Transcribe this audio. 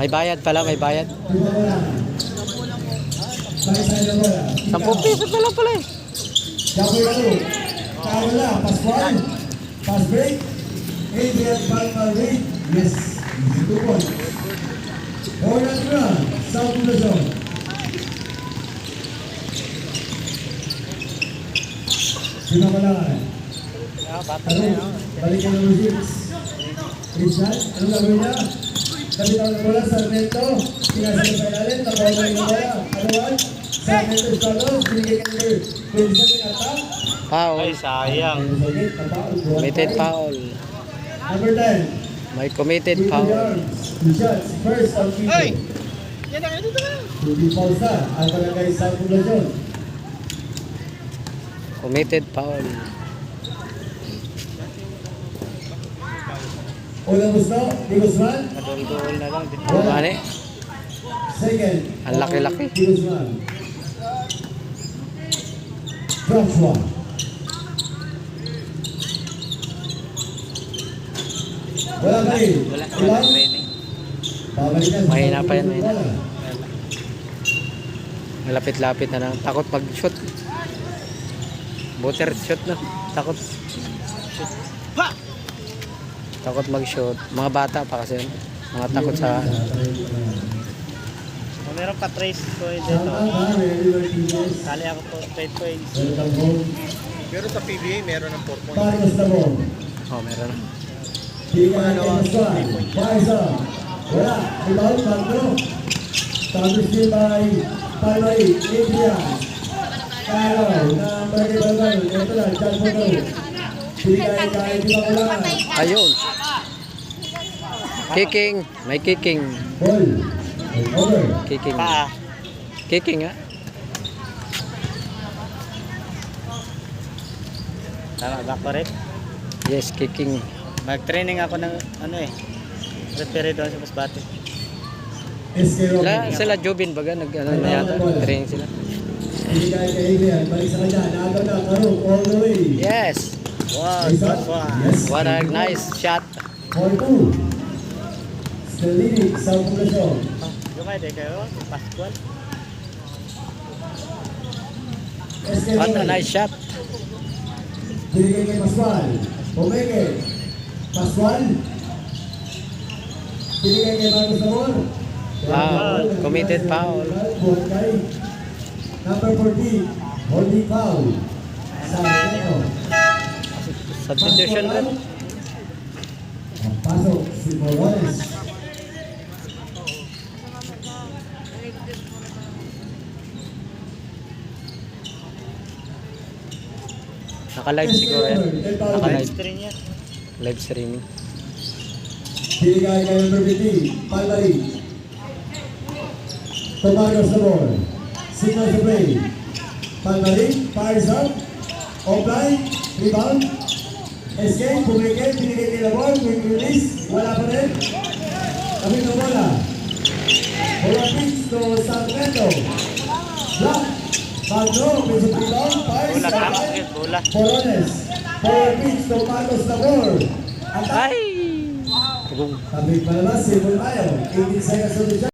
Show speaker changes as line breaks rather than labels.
May bayad pala, may bayad. 10 piso na lang pala eh.
Carla, Pascual, pass break. Adrian Palma-Reid, yes, 2 points. Orange Run, South Luzon. Pinakalangan. Balikan ng Rosits. Rizal, anong gagawin niya? Kapitang ng bola, Sarmento. Pinasa sa ilalim, nabawa na yung bola. Alawan, Sarmento Escalos, binigay ka ng Rizal ng attack.
Foul.
Ay, sayang.
Committed foul.
Number 10.
May committed foul.
Shots, first on Kiko.
Ay! Yan ang dito na.
Rudy Pausa, ang barangay South Luzon.
Committed foul.
Unang gusto, Di Guzman.
Madol-dol na lang.
Mani,
Second.
ang laki-laki.
Di Guzman. Joshua. Wala pa rin.
Wala
Ilan?
training.
Babalikan.
Mahina pa yan, mahina. Malapit-lapit na lang. Takot mag-shoot. Butter shoot na. Takot.
Pa!
Takot mag-shoot. Mga bata pa kasi yun. Mga takot sa...
Kung meron pa trace ko dito. Kali ako po 3 points.
Pero sa PBA meron ng 4 points.
Marcos na mo.
Oh, meron na.
Tingnan natin ang squad. Paisa. Wala. Rebound, Sandro. Tapos din by Palmari. Adrian. Kalo. Na Barangay Balban. Ito na. John Bono. Pinigay kahit di ba wala.
Ayun. Kicking. May kicking.
Ball. Over.
Kicking.
Pa!
Kicking ha.
Tama ba correct?
Yes, kicking.
Mag-training ako ng ano eh. Prepare doon sa Masbate.
SK Roman.
Sila Jobin baga nag-ano na yata. Training sila.
Pinigay kay Adrian. Balik sa kanya. Naagaw na. Karong all the way.
Yes.
Wow, good one.
Yes.
What a nice shot.
4-2. Still leading. South Luzon.
Gumay din kayo, Pascual.
SK
What a
Roman.
nice shot.
Binigay kay Pascual. Pumeke. Pascual. Binigay kay Marcos Zamor.
Foul. Committed foul.
Buhay. Number 14. Holding foul. Sarmento.
Substitution rin.
Ang pasok si Morones.
Naka-live siguro yan. Naka-live.
String yan.
Live streaming.
Binigay kay number 15. Palmari. Tomargos na ball. Signal to play. Palmari. Fires up. Offline. Rebound. Escape. Pumikit. Binigay kay Labor. Quick release. Wala pa rin. Kapit na bola. Bola pitch to Sarmento. Block. Pagno. Basic rebound. Fires.
Bola,
Offline.
basket, bola.
Morones. Forward pitch to Marcos Labor. Attack.
Ay! Tugong.
Tabig palabas. Simple tayo. 18 seconds to the shot.